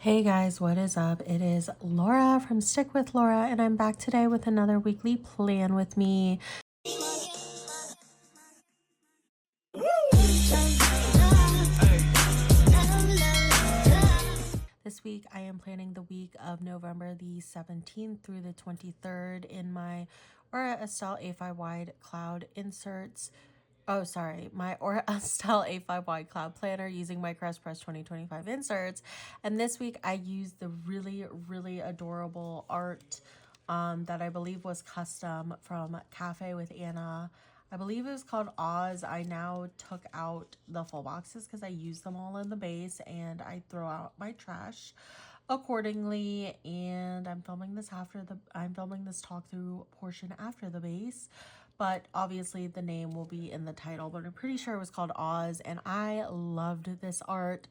Hey guys, what is up? It is Laura from Stick with Laura, and I'm back today with another weekly plan with me. This week, I am planning the week of November the 17th through the 23rd in my Aura Estelle A5 Wide Cloud inserts. Oh, sorry, my Aura Estelle A5 Wide Cloud Planner using my Crest Press 2025 inserts. And this week, I used the really adorable art that I believe was custom from Café with Anna. I believe it was called Oz. I now took out the full boxes because I used them all in the base and I throw out my trash accordingly. And I'm filming this talk through portion after the base, but obviously the name will be in the title, but I'm pretty sure it was called Oz, and I loved this art.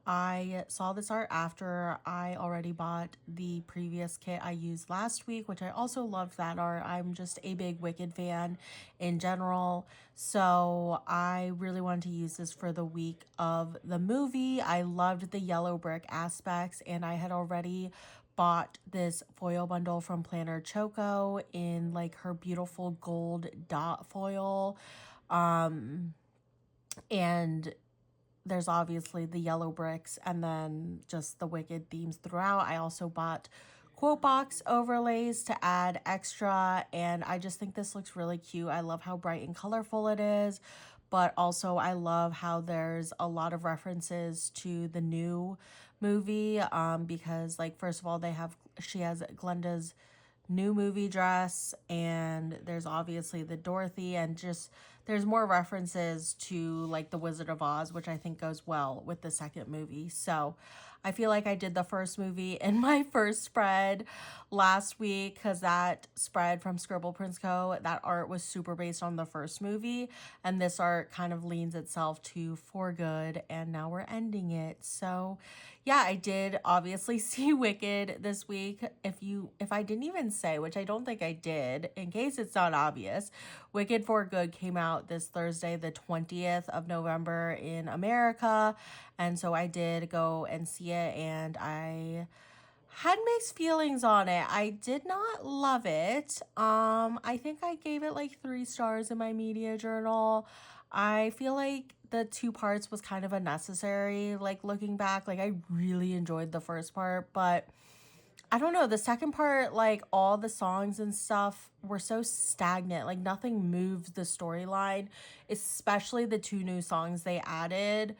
I saw this art after I already bought the previous kit I used last week, which I also loved that art. I'm just a big Wicked fan in general, so I really wanted to use this for the week of the movie. I loved the yellow brick aspects, and I had already bought this foil bundle from Planner Choco in like her beautiful gold dot foil. And there's obviously the yellow bricks and then just the Wicked themes throughout. I also bought quote box overlays to add extra, and I just think this looks really cute. I love how bright and colorful it is, but also I love how there's a lot of references to the new movie, because like first of all she has Glenda's new movie dress, and there's obviously the Dorothy, and just there's more references to like the Wizard of Oz, which I think goes well with the second movie. So I feel like I did the first movie in my first spread last week, because that spread from Scribble Prince Co., that art was super based on the first movie, and this art kind of leans itself to For Good, and now we're ending it. So yeah, I did obviously see Wicked this week. If I didn't even say, which I don't think I did, in case it's not obvious, Wicked For Good came out this Thursday, the 20th of November in America. And so I did go and see it, and I had mixed feelings on it. I did not love it. I think I gave it like 3 stars in my media journal. I feel like the two parts was kind of unnecessary. Like looking back, like I really enjoyed the first part, but I don't know, the second part, like all the songs and stuff were so stagnant. Like nothing moved the storyline, especially the 2 new songs they added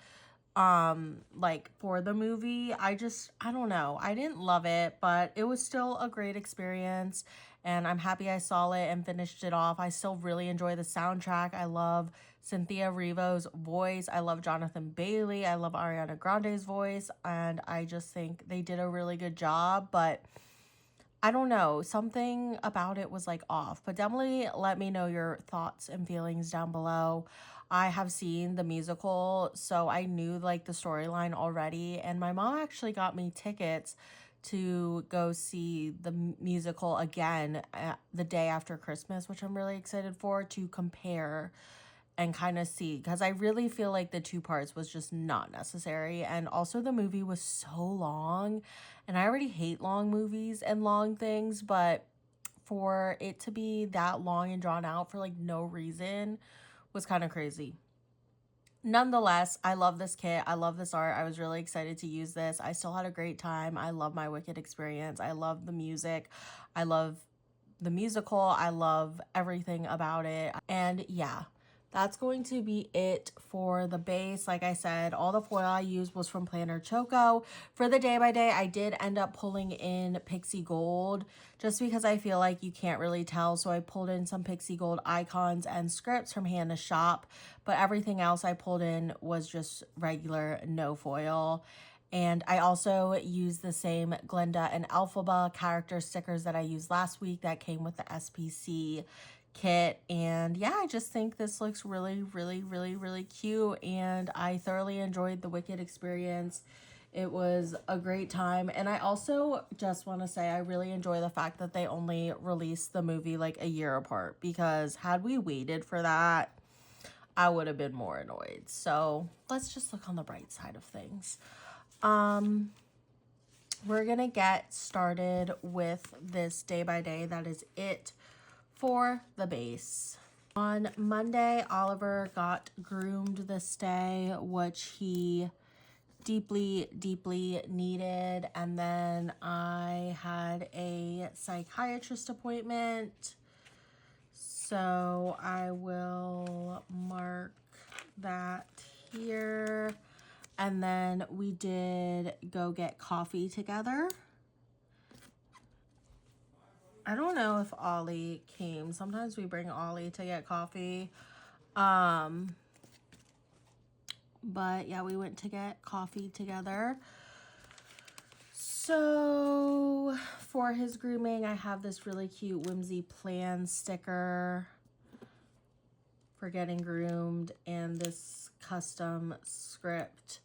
like for the movie. I don't know, I didn't love it, but it was still a great experience, and I'm happy I saw it and finished it off. I still really enjoy the soundtrack. I love Cynthia Erivo's voice, I love Jonathan Bailey, I love Ariana Grande's voice, and I just think they did a really good job. But I don't know, something about it was like off, but definitely let me know your thoughts and feelings down below. I have seen the musical, so I knew like the storyline already, and my mom actually got me tickets to go see the musical again the day after Christmas, which I'm really excited for, to compare and kind of see, because I really feel like the 2 parts was just not necessary. And also the movie was so long, and I already hate long movies and long things, but for it to be that long and drawn out for like no reason was kind of crazy. Nonetheless, I love this kit. I love this art. I was really excited to use this. I still had a great time. I love my Wicked experience. I love the music. I love the musical. I love everything about it. And yeah, that's going to be it for the base. Like I said, all the foil I used was from Planner Choco. For the day by day, I did end up pulling in Pixie Gold just because I feel like you can't really tell. So I pulled in some Pixie Gold icons and scripts from Hannah Shop, but everything else I pulled in was just regular no foil. And I also used the same Glenda and Alphaba character stickers that I used last week that came with the SPC kit. And yeah, I just think this looks really cute, and I thoroughly enjoyed the Wicked experience. It was a great time. And I also just want to say I really enjoy the fact that they only released the movie like a year apart, because had we waited for that, I would have been more annoyed. So let's just look on the bright side of things. we're gonna get started with this day by day. That is it for the base. On Monday, Oliver got groomed this day, which he deeply needed. And then I had a psychiatrist appointment. So I will mark that here. And then we did go get coffee together. I don't know if Ollie came. Sometimes we bring Ollie to get coffee. But yeah, we went to get coffee together. So for his grooming, I have this really cute Whimsy Plan sticker for getting groomed and this custom script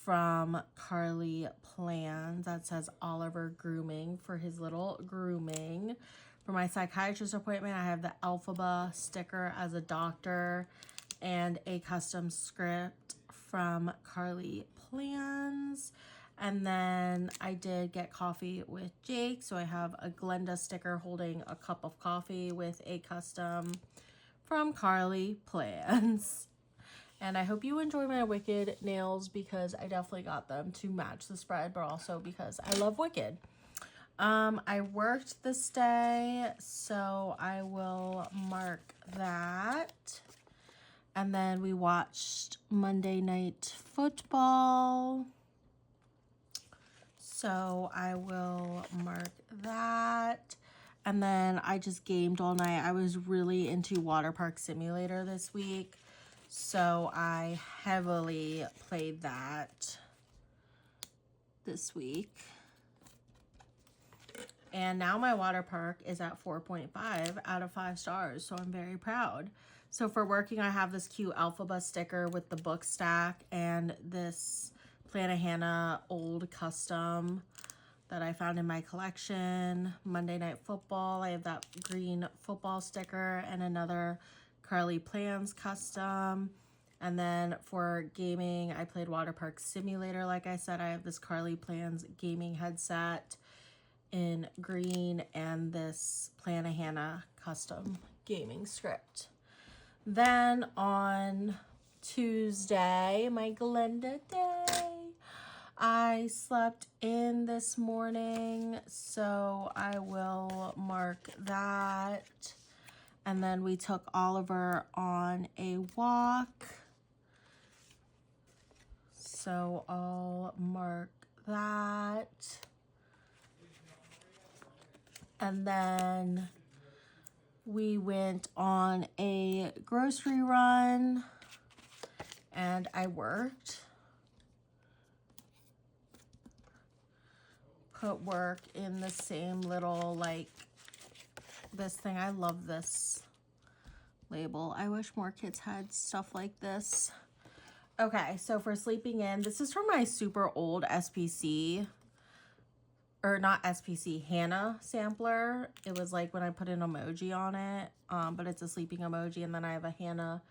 from Carly Plans that says Oliver Grooming for his little grooming. For my psychiatrist appointment, I have the Alphaba sticker as a doctor and a custom script from Carly Plans. And then I did get coffee with Jake, so I have a Glenda sticker holding a cup of coffee with a custom from Carly Plans. And I hope you enjoy my Wicked nails because I definitely got them to match the spread, but also because I love Wicked. I worked this day, so I will mark that. And then we watched Monday Night Football. So I will mark that. And then I just gamed all night. I was really into Water Park Simulator this week. So I heavily played that this week. And now my water park is at 4.5 out of 5 stars. So I'm very proud. So for working, I have this cute Alphaba sticker with the book stack and this Planet Hannah old custom that I found in my collection. Monday Night Football, I have that green football sticker and another Carly Plans custom. And then for gaming, I played Water Park Simulator. Like I said, I have this Carly Plans gaming headset in green and this Planet Hannah custom gaming script. Then on Tuesday, my Glenda day, I slept in this morning, so I will mark that. And then we took Oliver on a walk. So I'll mark that. And then we went on a grocery run and I worked. Put work in the same little, like, this thing. I love this label. I wish more kids had stuff like this. Okay, so for sleeping in, this is from my super old SPC, or not SPC, Hannah sampler. It was like when I put an emoji on it, but it's a sleeping emoji, and then I have a Hannah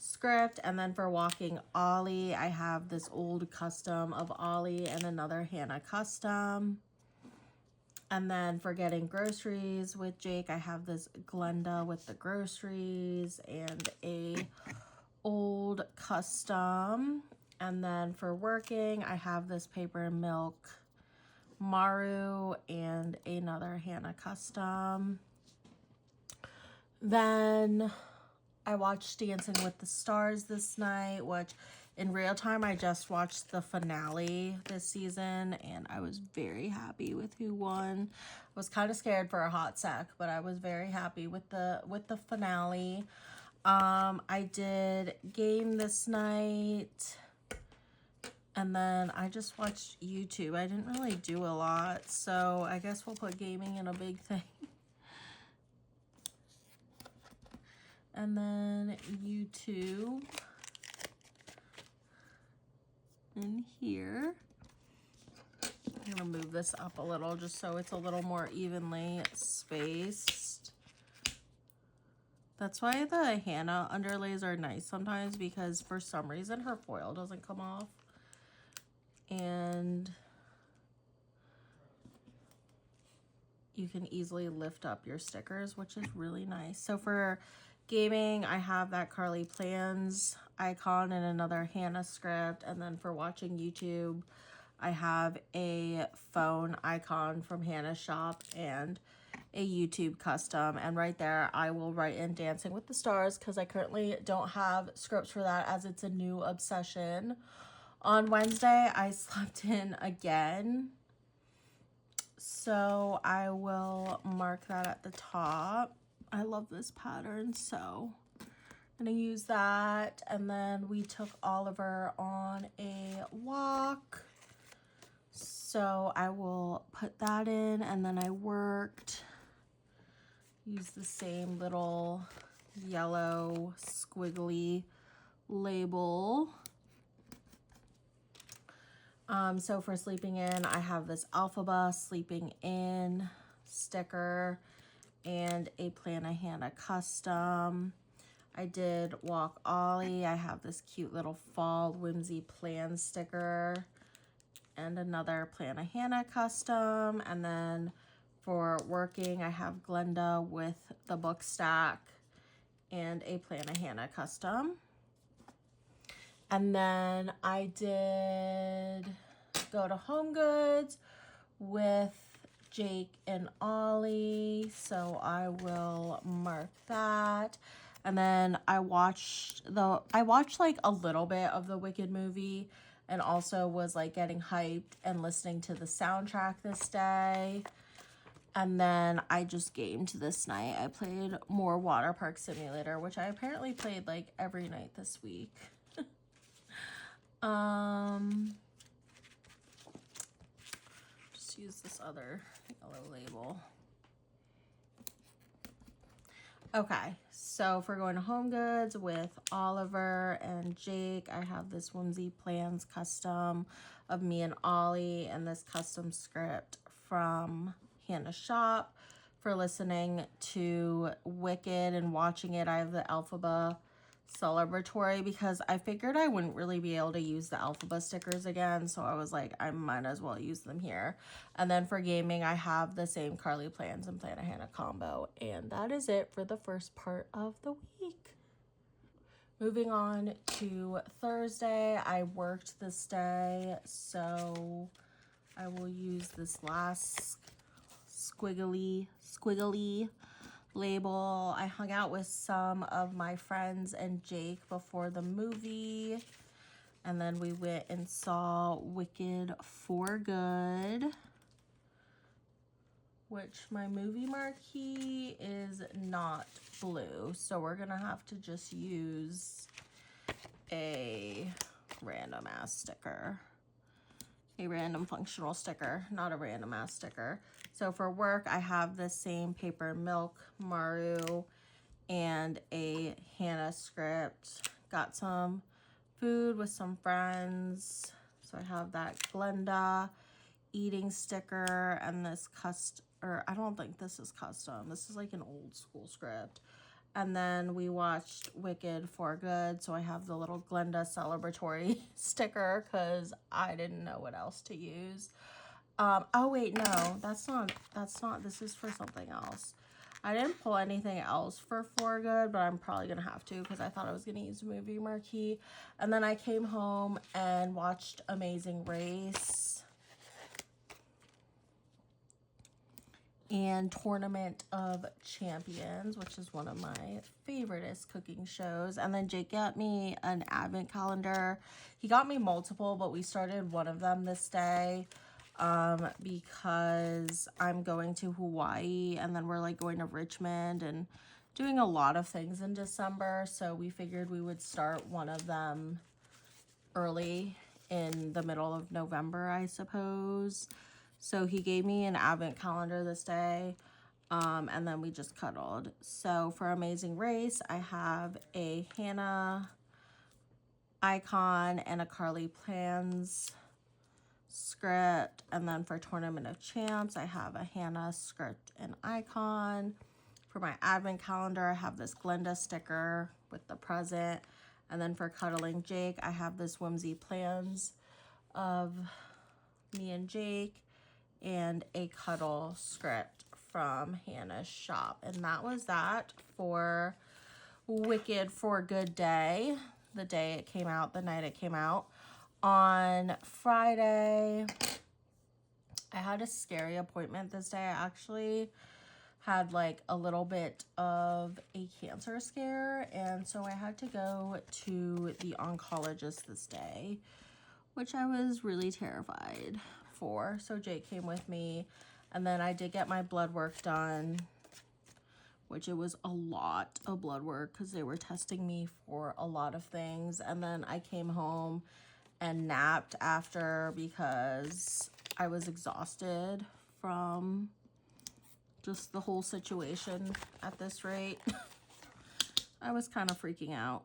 script. And then for walking Ollie, I have this old custom of Ollie and another Hannah custom. And then for getting groceries with Jake, I have this Glenda with the groceries and a old custom. And then for working, I have this Paper and Milk Maru and another Hannah custom. Then I watched Dancing with the Stars this night, which in real time I just watched the finale this season and I was very happy with who won. I was kind of scared for a hot sec, but I was very happy with the finale. I did game this night. And then I just watched YouTube. I didn't really do a lot, so I guess we'll put gaming in a big thing. And then YouTube in here. I'm gonna move this up a little just so it's a little more evenly spaced. That's why the Hannah underlays are nice sometimes, because for some reason her foil doesn't come off. And you can easily lift up your stickers, which is really nice. So for gaming, I have that Carly Plans icon and another Hannah script. And then for watching YouTube, I have a phone icon from Hannah's shop and a YouTube custom. And right there, I will write in Dancing with the Stars because I currently don't have scripts for that as it's a new obsession. On Wednesday, I slept in again. So I will mark that at the top. I love this pattern, so I'm gonna use that. And then we took Oliver on a walk. So I will put that in, and then I worked, use the same little yellow squiggly label. So for sleeping in, I have this Alphaba sleeping in sticker and a Plan a Hannah custom. I did Walk Ollie. I have this cute little fall whimsy plan sticker and another Plan a Hannah custom. And then for working, I have Glenda with the book stack and a Plan a Hannah custom. And then I did go to Home Goods with Jake and Ollie, so I will mark that. And then I watched like a little bit of the Wicked movie, and also was like getting hyped and listening to the soundtrack this day. And then I just gamed this night. I played more Water Park Simulator, which I apparently played like every night this week. Just use this other yellow label. Okay, so for going to Home Goods with Oliver and Jake, I have this Whimsy Plans custom of me and Ollie and this custom script from Hannah's shop. For listening to Wicked and watching it, I have the Alphaba celebratory because I figured I wouldn't really be able to use the Alphaba stickers again, so I was like, I might as well use them here. And then for gaming, I have the same Carly Plans and Plan a Hannah combo, and that is it for the first part of the week. Moving on to Thursday, I worked this day, so I will use this last squiggly label. I hung out with some of my friends and Jake before the movie, and then we went and saw Wicked for Good, which my movie marquee is not blue, so we're gonna have to just use a random ass sticker, a random functional sticker, not a random ass sticker. So for work, I have the same Paper Milk Maru and a Hannah script. Got some food with some friends. So I have that Glenda eating sticker and this I don't think this is custom. This is like an old school script. And then we watched Wicked for Good. So I have the little Glenda celebratory sticker because I didn't know what else to use. Oh wait, no, that's not, this is for something else. I didn't pull anything else for Good, but I'm probably gonna have to because I thought I was gonna use movie marquee. And then I came home and watched Amazing Race and Tournament of Champions, which is one of my favoriteest cooking shows. And then Jake got me an advent calendar. He got me multiple, but we started one of them this day. Because I'm going to Hawaii, and then we're like going to Richmond and doing a lot of things in December, so we figured we would start one of them early in the middle of November, I suppose. So he gave me an advent calendar this day, and then we just cuddled. So for Amazing Race, I have a Hannah icon and a Carly Plans script. And then for Tournament of Champs, I have a Hannah script and icon. For my advent calendar, I have this Glenda sticker with the present. And then for Cuddling Jake, I have this Whimsy Plans of me and Jake and a cuddle script from Hannah's shop. And that was that for Wicked for a Good Day. The day it came out, the night it came out. On Friday, I had a scary appointment this day. I actually had like a little bit of a cancer scare, and so I had to go to the oncologist this day, which I was really terrified for. So Jake came with me, and then I did get my blood work done, which it was a lot of blood work because they were testing me for a lot of things. And then I came home and napped after because I was exhausted from just the whole situation at this rate. I was kind of freaking out.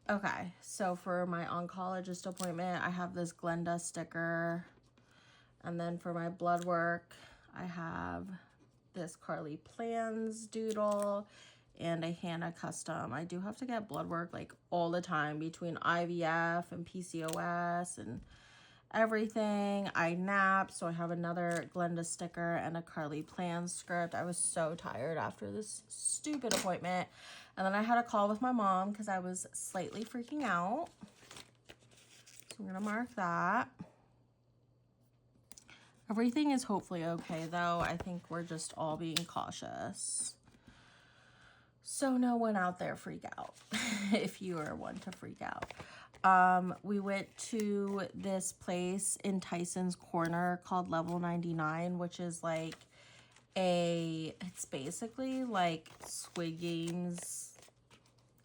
Okay, so for my oncologist appointment, I have this Glenda sticker. And then for my blood work, I have this Carly Plans doodle and a Hannah custom. I do have to get blood work like all the time between IVF and PCOS and everything. I napped, so I have another Glenda sticker and a Carly Plans script. I was so tired after this stupid appointment. And then I had a call with my mom because I was slightly freaking out. So I'm gonna mark that. Everything is hopefully okay though. I think we're just all being cautious. So no one out there freak out if you are one to freak out. We went to this place in Tyson's Corner called Level 99, which is like it's basically like Squid Games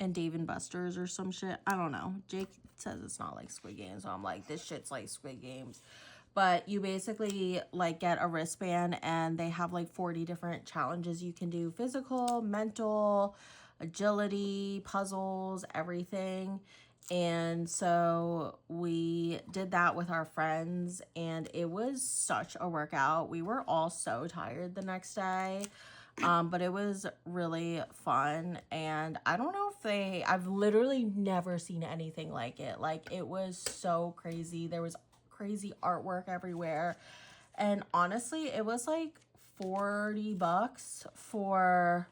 and Dave and Buster's or some shit. I don't know. Jake says it's not like Squid Games, so I'm like, this shit's like Squid Games. But you basically like get a wristband and they have like 40 different challenges you can do: physical, mental, agility, puzzles, everything. And so we did that with our friends and it was such a workout. We were all so tired the next day. But it was really fun, and I don't know if I've literally never seen anything like it. Like, it was so crazy. There was crazy artwork everywhere, and honestly, it was like $40 for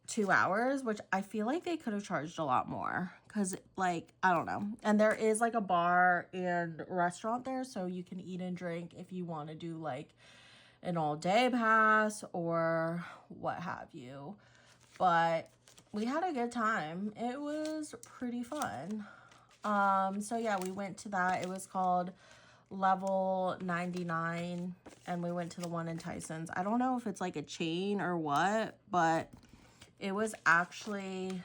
2 hours, which I feel like they could have charged a lot more because, like, I don't know. And there is like a bar and restaurant there, so you can eat and drink if you want to do like an all-day pass or what have you. But we had a good time. It was pretty fun. So yeah, we went to that. It was called Level 99, and we went to the one in Tyson's. I don't know if it's like a chain or what, but it was actually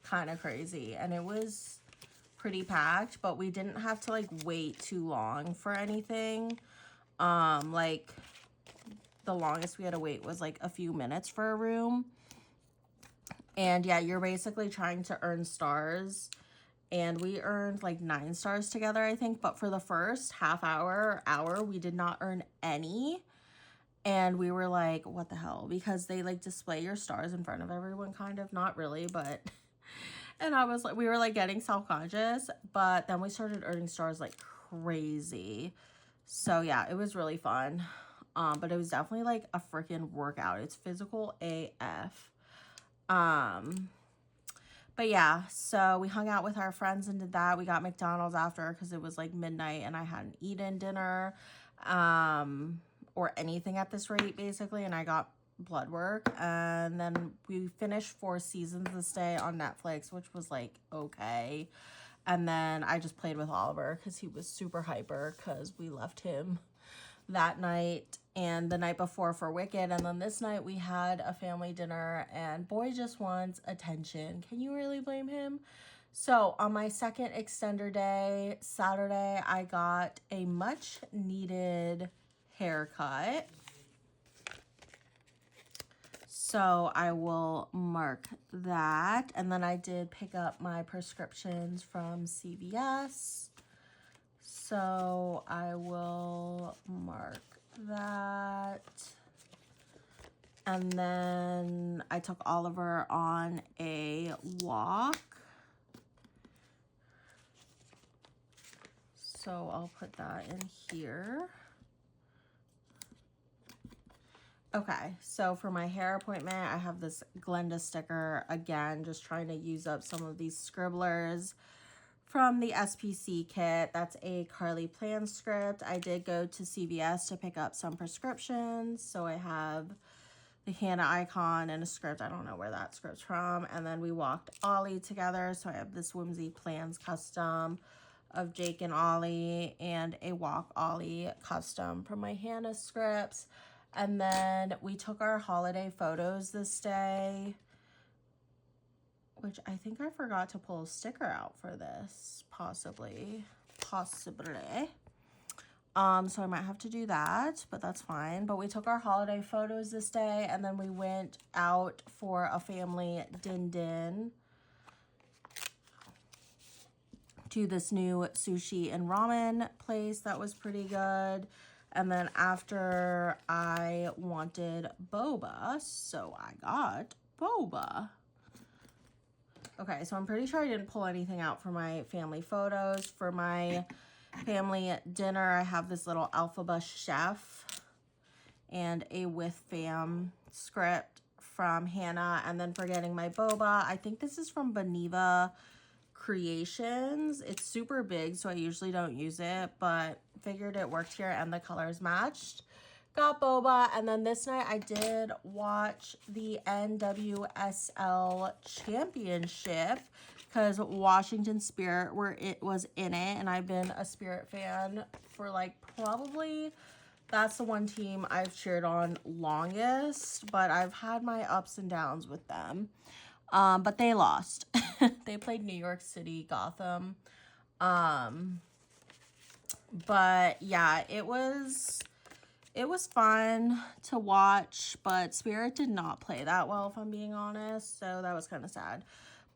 kind of crazy, and it was pretty packed, but we didn't have to like wait too long for anything. Like, the longest we had to wait was like a few minutes for a room. And yeah, you're basically trying to earn stars, and we earned like 9 stars together, I think. But for the first half hour, we did not earn any. And we were like, what the hell? Because they like display your stars in front of everyone, kind of. Not really, but and I was like, we were like getting self-conscious, but then we started earning stars like crazy. So yeah, it was really fun. But it was definitely like a freaking workout. It's physical AF. But yeah, so we hung out with our friends and did that. We got McDonald's after because it was like midnight and I hadn't eaten dinner or anything at this rate, basically. And I got blood work. And then we finished 4 Seasons this day on Netflix, which was like okay. And then I just played with Oliver because he was super hyper because we left him that night and the night before for Wicked. And then this night we had a family dinner, and boy just wants attention. Can you really blame him? So on my second extender day, Saturday, I got a much needed haircut. So I will mark that. And then I did pick up my prescriptions from CVS. So I will mark that. And then I took Oliver on a walk. So I'll put that in here. Okay, so for my hair appointment, I have this Glenda sticker again, just trying to use up some of these scribblers from the SPC kit. That's a Carly Plan script. I did go to CVS to pick up some prescriptions, so I have the Hannah icon and a script. I don't know where that script's from. And then we walked Ollie together, so I have this Whimsy Plans custom of Jake and Ollie and a Walk Ollie custom from my Hannah scripts. And then we took our holiday photos this day, which I think I forgot to pull a sticker out for this, possibly. So I might have to do that, but that's fine. But we took our holiday photos this day, and then we went out for a family din to this new sushi and ramen place that was pretty good. And then after, I wanted boba, so I got boba. Okay, so I'm pretty sure I didn't pull anything out for my family photos. For my family dinner, I have this little Alphaba chef and a with fam script from Hannah. And then for getting my boba, I think this is from Beneva Creations. It's super big, so I usually don't use it, but figured it worked here and the colors matched. Got boba. And then this night I did watch the NWSL Championship because Washington Spirit was in it, and I've been a Spirit fan for like probably, that's the one team I've cheered on longest, but I've had my ups and downs with them. But they lost. They played New York City, Gotham. But yeah, it was fun to watch, but Spirit did not play that well, if I'm being honest. So that was kind of sad.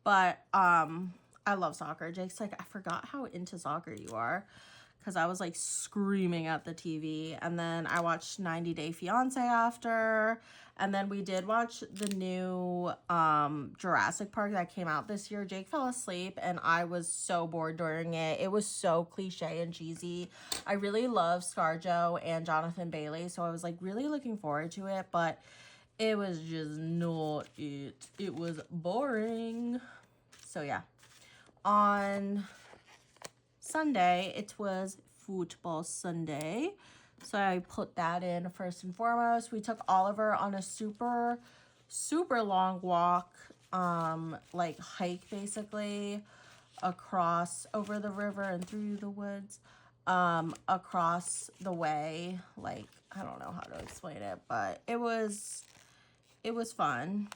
But I love soccer. Jake's like, I forgot how into soccer you are, because I was like screaming at the TV. And then I watched 90 Day Fiance after. And then we did watch the new Jurassic Park that came out this year. Jake fell asleep and I was so bored during it. It was so cliche and cheesy. I really love ScarJo and Jonathan Bailey, so I was like really looking forward to it, but it was just not it. It was boring. So yeah. On Sunday, it was football Sunday. So I put that in first and foremost. We took Oliver on a super long walk, like hike basically, across over the river and through the woods, across the way. Like, I don't know how to explain it, but it was fun.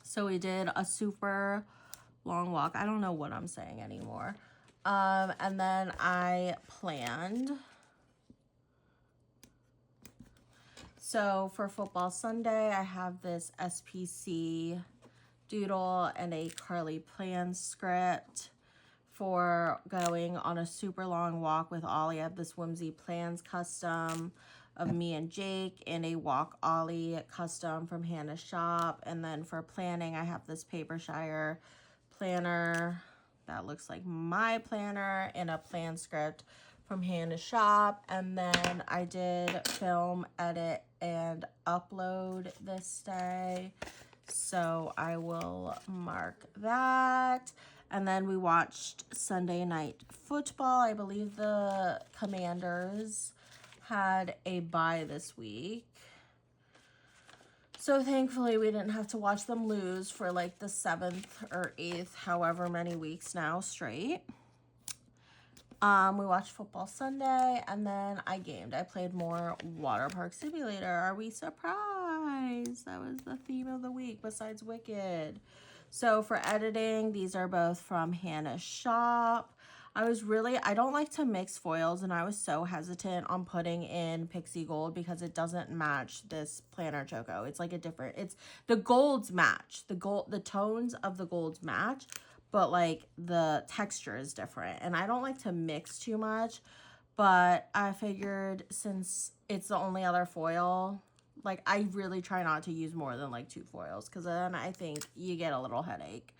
So we did a super long walk. I don't know what I'm saying anymore. And then I planned. So for football Sunday, I have this SPC doodle and a Carly Plan script for going on a super long walk with Ollie. I have this Whimsy Plans custom of me and Jake and a Walk Ollie custom from Hannah's shop. And then for planning, I have this Papershire planner that looks like my planner and a plan script from Hannah's shop. And then I did film, edit, and upload this day, so I will mark that. And then we watched Sunday Night Football. I believe the Commanders had a bye this week, so thankfully we didn't have to watch them lose for like the 7th or 8th, however many weeks now straight. We watched football Sunday, and then I gamed. I played more Water Park Simulator. Are we surprised? That was the theme of the week besides Wicked. So for editing, these are both from Hannah's shop. I don't like to mix foils, and I was so hesitant on putting in Pixie Gold because it doesn't match this planner choco. It's like the golds match. The tones of the golds match, but like the texture is different, and I don't like to mix too much, but I figured since it's the only other foil, like I really try not to use more than like 2 foils, because then I think you get a little headache.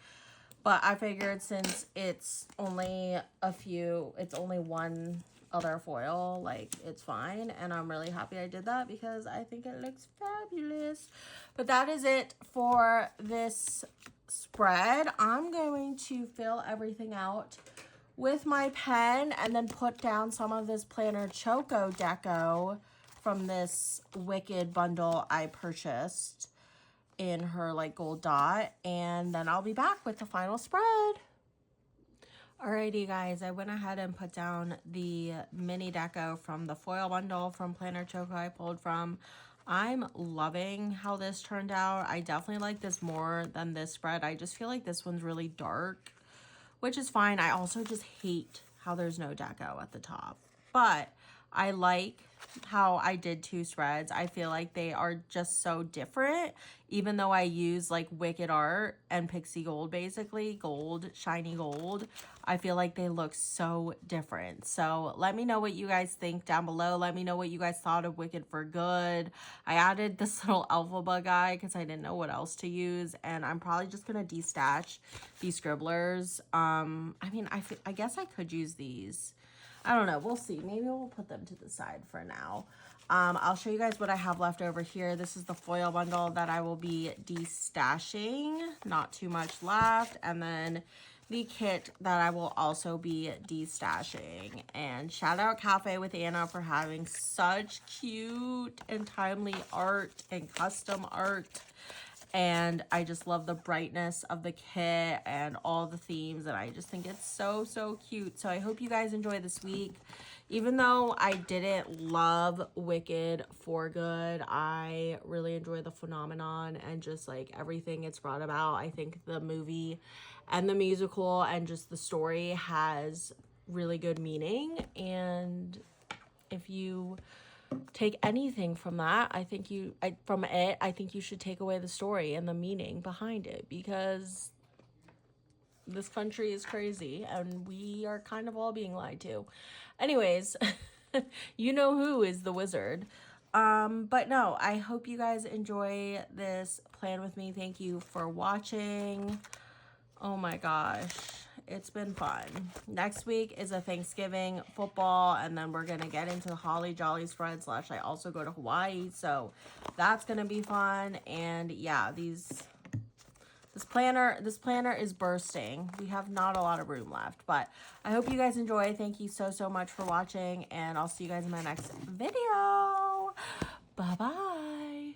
But I figured since it's only one other foil. Like, it's fine, and I'm really happy I did that because I think it looks fabulous. But that is it for this spread. I'm going to fill everything out with my pen and then put down some of this planner Choco Deco from this Wicked bundle I purchased in her like gold dot, and then I'll be back with the final spread. Alrighty guys, I went ahead and put down the mini deco from the foil bundle from Planner Choco I pulled from. I'm loving how this turned out. I definitely like this more than this spread. I just feel like this one's really dark, which is fine. I also just hate how there's no deco at the top, but I like how I did two spreads. I feel like they are just so different, even though I use like Wicked Art and Pixie Gold, basically gold, shiny gold. I feel like they look so different. So let me know what you guys think down below. Let me know what you guys thought of Wicked for Good. I added this little alphabet guy because I didn't know what else to use, and I'm probably just gonna destash these scribblers. I mean, I guess I could use these. I don't know. We'll see. Maybe we'll put them to the side for now. I'll show you guys what I have left over here. This is the foil bundle that I will be destashing. Not too much left. And then the kit that I will also be destashing. And shout out Café with Anna for having such cute and timely art and custom art. And I just love the brightness of the kit and all the themes, and I just think it's so, so cute. So I hope you guys enjoy this week. Even though I didn't love Wicked for Good, I really enjoy the phenomenon and just like everything it's brought about. I think the movie and the musical and just the story has really good meaning, and if you take anything from that, I think you should take away the story and the meaning behind it, because this country is crazy and we are kind of all being lied to. Anyways, you know who is the wizard. But no, I hope you guys enjoy this plan with me. Thank you for watching. Oh my gosh, it's been fun. Next week is a Thanksgiving football, and then we're gonna get into the Holly Jolly spread / I also go to Hawaii, so that's gonna be fun. And yeah, this planner is bursting. We have not a lot of room left, but I hope you guys enjoy. Thank you so, so much for watching, and I'll see you guys in my next video. Bye bye.